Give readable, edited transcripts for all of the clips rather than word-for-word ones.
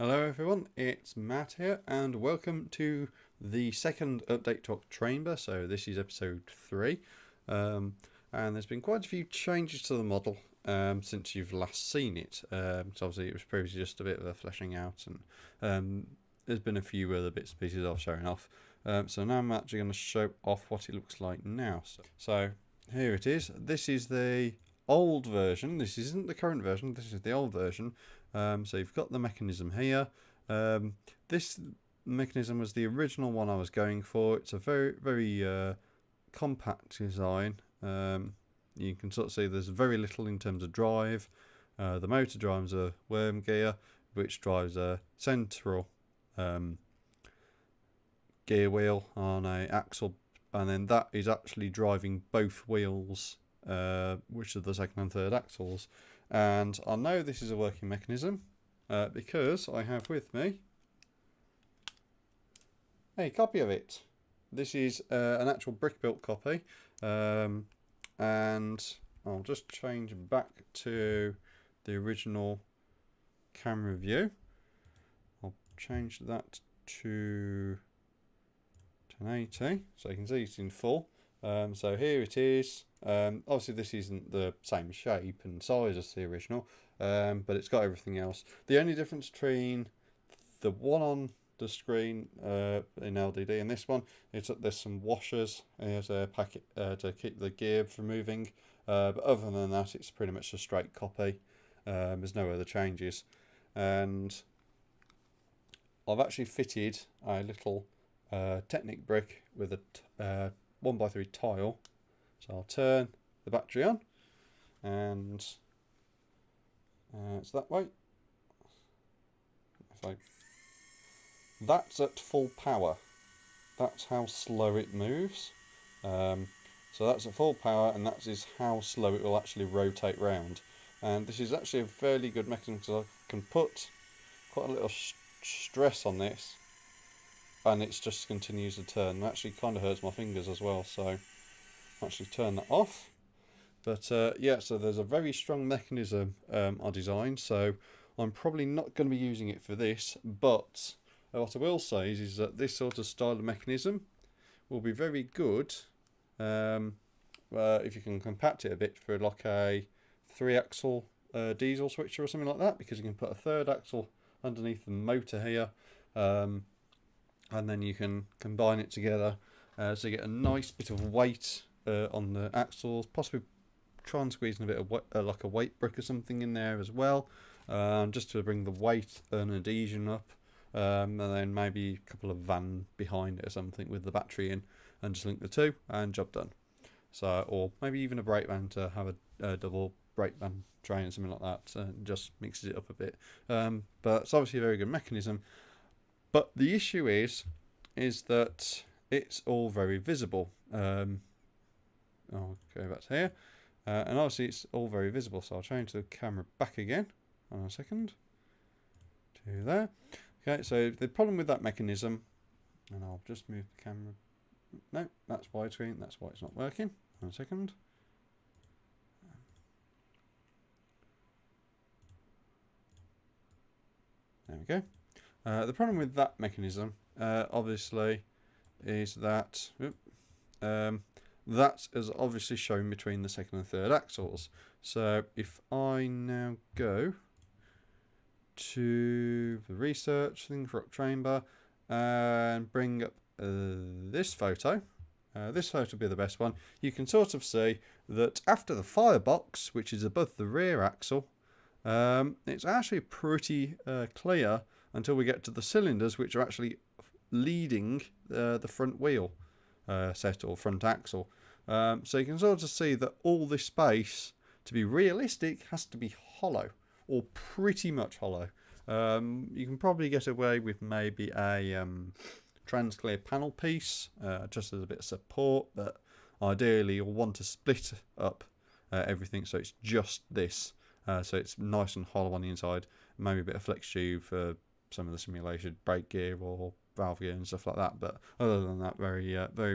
Hello everyone, it's Matt here and welcome to the second update to OcTRAINber. So this is episode 3 and there's been quite a few changes to the model since you've last seen it. So obviously it was previously just a bit of a fleshing out and there's been a few other bits and pieces I've shown off. So now I'm actually going to show off what it looks like now. So here it is. This is the old version. This isn't the current version, this is the old version. So you've got the mechanism here. This mechanism was the original one I was going for. It's a very compact design. You can sort of see there's very little in terms of drive. The motor drives a worm gear, which drives a central gear wheel on a axle, and then that is actually driving both wheels, which are the second and third axles. And I know this is a working mechanism because I have with me a copy of it. This is an actual brick-built copy, and I'll just change back to the original camera view. I'll change that to 1080 so you can see it's in full. So here it is. Obviously this isn't the same shape and size as the original, but it's got everything else. The only difference between the one on the screen in LDD and this one is that there's some washers. There's a packet to keep the gear from moving, but other than that it's pretty much a straight copy. There's no other changes, and I've actually fitted a little Technic brick with a 1x3 tile. So I'll turn the battery on, and it's that way. That's at full power. That's how slow it moves. So that's at full power, and that is how slow it will actually rotate round. And this is actually a fairly good mechanism because I can put quite a little stress on this, and it just continues to turn. It actually kind of hurts my fingers as well, so I'll actually turn that off. But yeah, so there's a very strong mechanism I designed, so I'm probably not going to be using it for this, but what I will say is that this sort of style of mechanism will be very good if you can compact it a bit for like a 3-axle diesel switcher or something like that, because you can put a third axle underneath the motor here, and then you can combine it together so you get a nice bit of weight on the axles. Possibly try and squeeze in a bit of like a weight brick or something in there as well, just to bring the weight and adhesion up, and then maybe a couple of van behind it or something with the battery in, and just link the two and job done. So, or maybe even a brake van to have a double brake van train or something like that, and just mixes it up a bit. But it's obviously a very good mechanism. But the issue is that it's all very visible. I'll go back to here, and obviously it's all very visible. So I'll change the camera back again. On a second, to there. Okay, so the problem with that mechanism, and I'll just move the camera. No, that's widescreen. That's why it's not working. On a second. There we go. The problem with that mechanism, obviously, is that that is obviously shown between the second and third axles. So if I now go to the research thing for OcTRAINber and bring up this photo, this photo will be the best one. You can sort of see that after the firebox, which is above the rear axle, it's actually pretty clear until we get to the cylinders, which are actually leading the front wheel set or front axle. So you can sort of see that all this space, to be realistic, has to be hollow, or pretty much hollow. You can probably get away with maybe a transclear panel piece just as a bit of support, but ideally you'll want to split up everything so it's just this. So it's nice and hollow on the inside, maybe a bit of flex tube for some of the simulation brake gear or valve gear and stuff like that, but other than that, very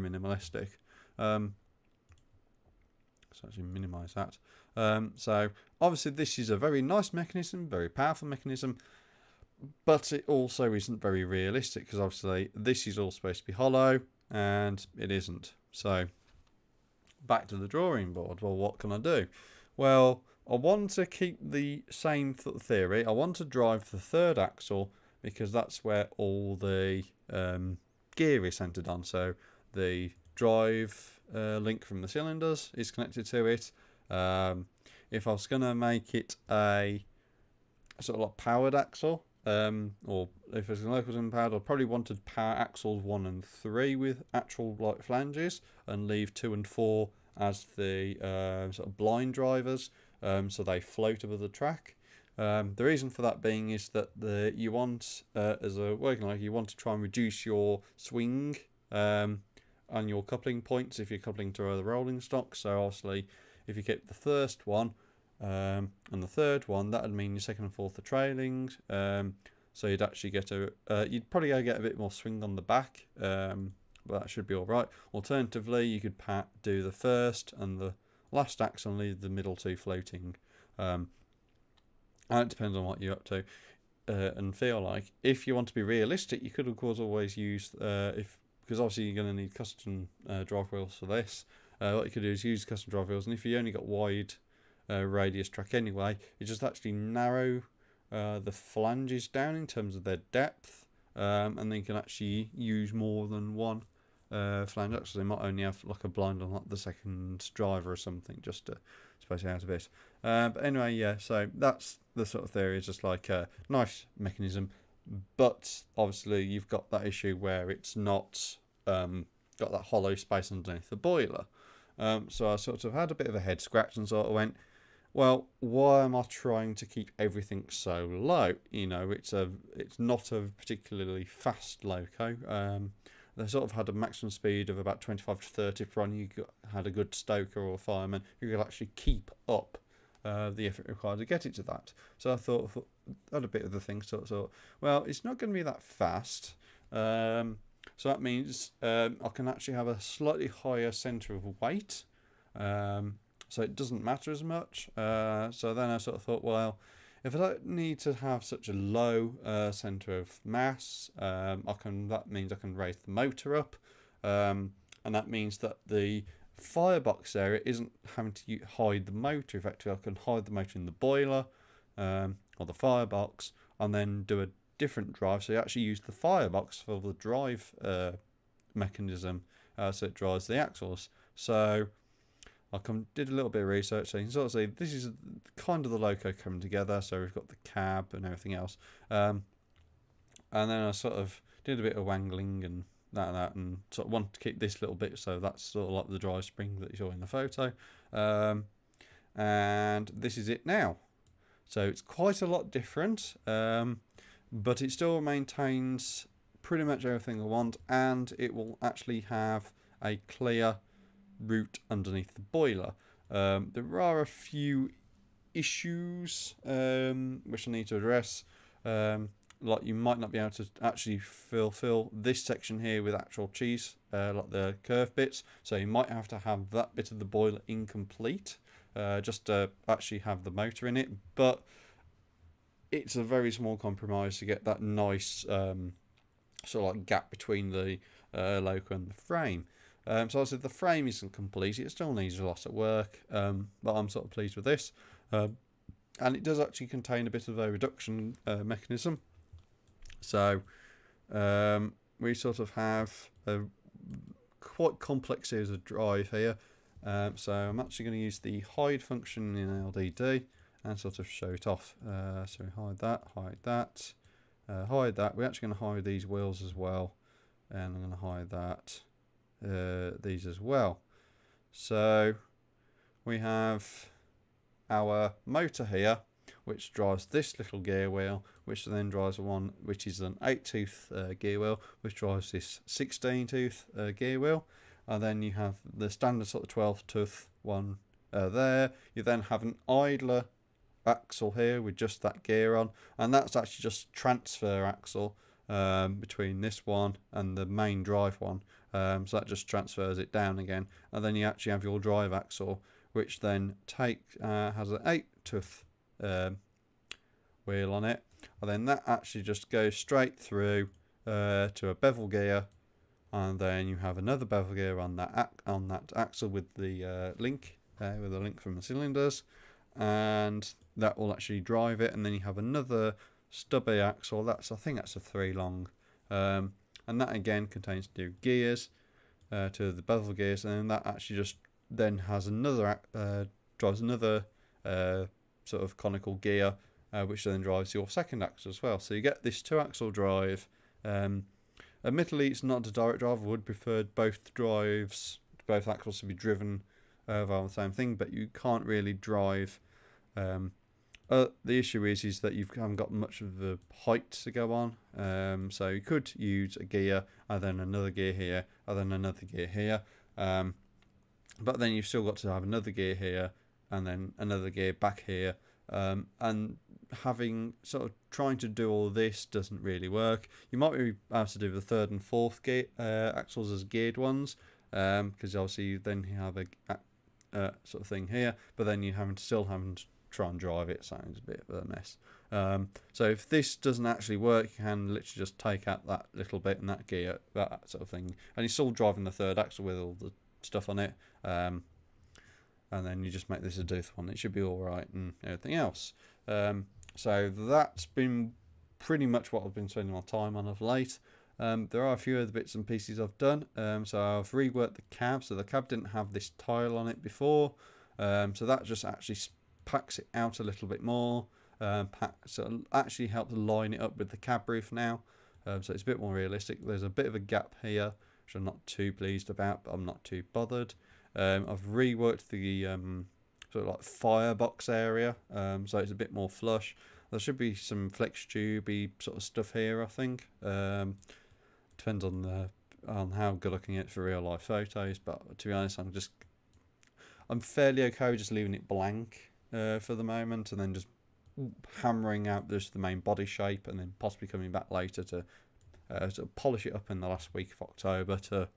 minimalistic. So actually minimise that. So obviously this is a very nice mechanism, very powerful mechanism, but it also isn't very realistic because obviously this is all supposed to be hollow and it isn't. So back to the drawing board. Well, what can I do? Well, I want to keep the same theory. I want to drive the third axle because that's where all the gear is centered on. So the drive link from the cylinders is connected to it. If I was going to make it a sort of like powered axle, or if it's local and powered, I probably wanted power axles 1 and 3 with actual like flanges, and leave 2 and 4 as the sort of blind drivers, so they float above the track. The reason for that being is that you want, as a working like, you want to try and reduce your swing and your coupling points if you're coupling to other rolling stock. So obviously, if you keep the first one and the third one, that would mean your second and fourth are trailing. So you'd actually get you'd probably get a bit more swing on the back, but that should be all right. Alternatively, you could do the first and the last axle and leave the middle two floating. And it depends on what you're up to and feel like. If you want to be realistic, you could of course always use because obviously you're going to need custom drive wheels for this. What you could do is use custom drive wheels, and if you only got wide radius track anyway, you just actually narrow the flanges down in terms of their depth, and then you can actually use more than one flange axle. They might only have like a blind on like the second driver or something, just to space it out a bit. But anyway, yeah, so that's the sort of theory. It's just like a nice mechanism, but obviously you've got that issue where it's not got that hollow space underneath the boiler. So I sort of had a bit of a head scratch and sort of went, well, why am I trying to keep everything so low? You know, it's not a particularly fast loco. They sort of had a maximum speed of about 25 to 30 per on. You had a good stoker or a fireman who could actually keep up the effort required to get it to that. So I thought had a bit of the thing. Sort of, well, it's not going to be that fast. So that means I can actually have a slightly higher centre of weight. So it doesn't matter as much. So then I sort of thought, well, if I don't need to have such a low centre of mass, that means I can raise the motor up, and that means that the firebox area isn't having to hide the motor. Effectively, I can hide the motor in the boiler or the firebox, and then do a different drive. So you actually use the firebox for the drive mechanism, so it drives the axles. So I did a little bit of research, so you can sort of see this is kind of the loco coming together. So we've got the cab and everything else, and then I sort of did a bit of wangling and that, and sort of wanted to keep this little bit. So that's sort of like the drive spring that you saw in the photo, and this is it now. So it's quite a lot different, but it still maintains pretty much everything I want, and it will actually have a clear route underneath the boiler. There are a few issues which I need to address, like you might not be able to actually fill this section here with actual cheese, like the curved bits, so you might have to have that bit of the boiler incomplete just to actually have the motor in it, but it's a very small compromise to get that nice sort of like gap between the loco and the frame. So I said the frame isn't complete, it still needs a lot of work, but I'm sort of pleased with this. And it does actually contain a bit of a reduction mechanism. So we sort of have a quite complex series of drive here. So I'm actually going to use the hide function in LDD and sort of show it off. So hide that, hide that, hide that. We're actually going to hide these wheels as well, and I'm going to hide that. These as well. So we have our motor here, which drives this little gear wheel, which then drives one which is an 8-tooth gear wheel, which drives this 16-tooth gear wheel, and then you have the standard sort of 12-tooth one there. You then have an idler axle here with just that gear on, and that's actually just transfer axle between this one and the main drive one. So that just transfers it down again, and then you actually have your drive axle, which then has an 8-tooth wheel on it, and then that actually just goes straight through to a bevel gear, and then you have another bevel gear on that axle with the link from the cylinders, and that will actually drive it. And then you have another stubby axle. I think that's a 3 long, and that again contains 2 gears, to the bevel gears, and then that actually just then has another drives another sort of conical gear, which then drives your second axle as well. So you get this 2-axle drive. Admittedly, it's not a direct drive. I would prefer both axles to be driven via the same thing, but you can't really drive. The issue is that you haven't got much of the height to go on. So you could use a gear, and then another gear here, and then another gear here. But then you've still got to have another gear here, and then another gear back here. And trying to do all this doesn't really work. You might be able to do the 3rd and 4th gear axles as geared ones, because obviously then you have a sort of thing here, but then you're still having to try and drive it. Sounds a bit of a mess. So if this doesn't actually work, you can literally just take out that little bit and that gear, that sort of thing, and you're still driving the 3rd axle with all the stuff on it. And then you just make this a doof one. It should be all right and everything else. So that's been pretty much what I've been spending my time on of late. There are a few other bits and pieces I've done. So I've reworked the cab. So the cab didn't have this tile on it before. So that just actually packs it out a little bit more. So it actually helps line it up with the cab roof now. So it's a bit more realistic. There's a bit of a gap here, which I'm not too pleased about, but I'm not too bothered. I've reworked the sort of like firebox area, so it's a bit more flush. There should be some flex tubey sort of stuff here, I think. Depends on how good I can get for real life photos, but to be honest, I'm fairly okay with just leaving it blank for the moment, and then just hammering out just the main body shape, and then possibly coming back later to sort of polish it up in the last week of October to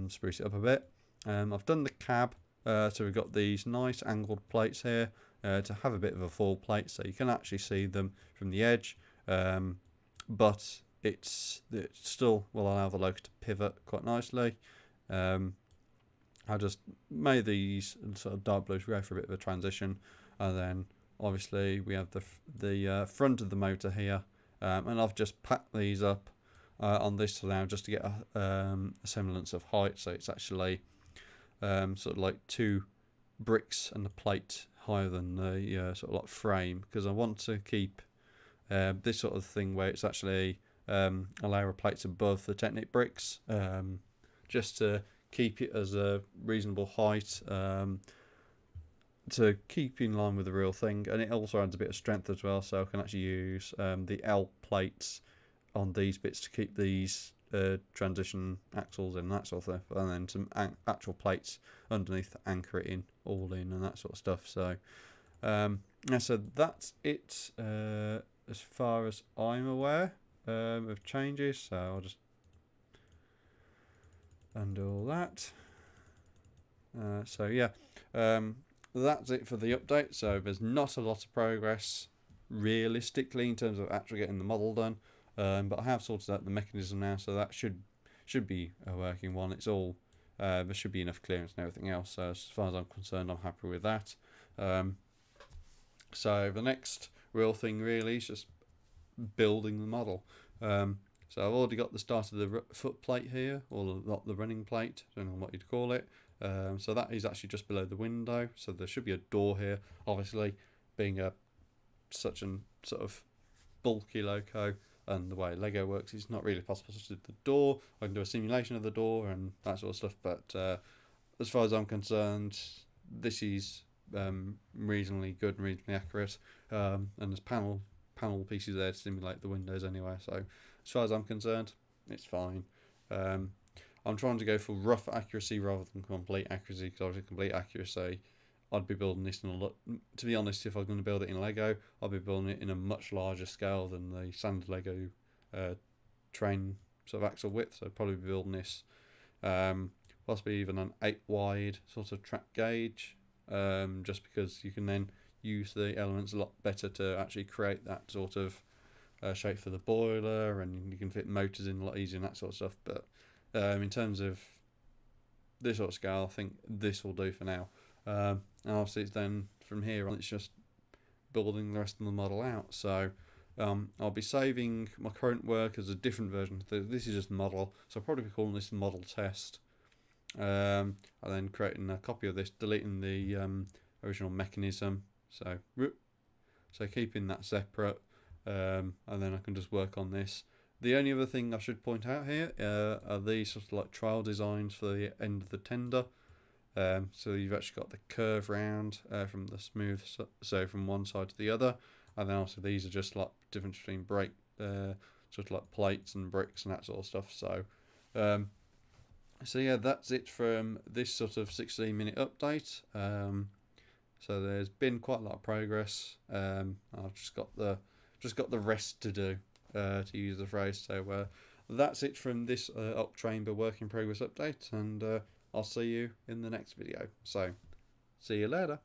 spruce it up a bit. I've done the cab, so we've got these nice angled plates here to have a bit of a full plate, so you can actually see them from the edge, but it still will allow the logo to pivot quite nicely. I just made these sort of dark blues go for a bit of a transition, and then obviously we have the front of the motor here, and I've just packed these up on this now just to get a semblance of height, so it's actually sort of like 2 bricks and a plate higher than the sort of like frame, because I want to keep this sort of thing where it's actually a layer of plates above the Technic bricks, just to keep it as a reasonable height, to keep in line with the real thing, and it also adds a bit of strength as well, so I can actually use the L plates on these bits to keep these transition axles and that sort of stuff, and then some actual plates underneath to anchor it in, all in, and that sort of stuff. So so that's it as far as I'm aware of changes, so I'll just undo all that. So yeah, that's it for the update. So there's not a lot of progress realistically in terms of actually getting the model done. But I have sorted out the mechanism now, so that should be a working one. It's all there should be enough clearance and everything else. So as far as I'm concerned, I'm happy with that. So the next real thing really is just building the model. So I've already got the start of the foot plate here, or not the running plate, don't know what you'd call it. So that is actually just below the window. So there should be a door here. Obviously, being such a sort of bulky loco, and the way Lego works, it's not really possible to do the door. I can do a simulation of the door and that sort of stuff, but as far as I'm concerned, this is reasonably good and reasonably accurate, and there's panel pieces there to simulate the windows anyway, so as far as I'm concerned, it's fine. I'm trying to go for rough accuracy rather than complete accuracy, because obviously complete accuracy, I'd be building this in a lot. To be honest, if I was going to build it in Lego, I'd be building it in a much larger scale than the standard Lego train sort of axle width. So I'd probably be building this possibly even an 8 wide sort of track gauge, just because you can then use the elements a lot better to actually create that sort of shape for the boiler, and you can fit motors in a lot easier and that sort of stuff. But in terms of this sort of scale, I think this will do for now. And obviously it's then from here on, it's just building the rest of the model out. So I'll be saving my current work as a different version. This is just model, so I'll probably be calling this model test. And then creating a copy of this, deleting the original mechanism. So keeping that separate, and then I can just work on this. The only other thing I should point out here are these sort of like trial designs for the end of the tender. So you've actually got the curve round from the smooth, so from one side to the other, and then also these are just like difference between brake, sort of like plates and bricks and that sort of stuff. So yeah, that's it from this sort of 16-minute update. So there's been quite a lot of progress. I've just got the rest to do, to use the phrase. So that's it from this OcTRAINber work in progress update, and I'll see you in the next video. So see you later.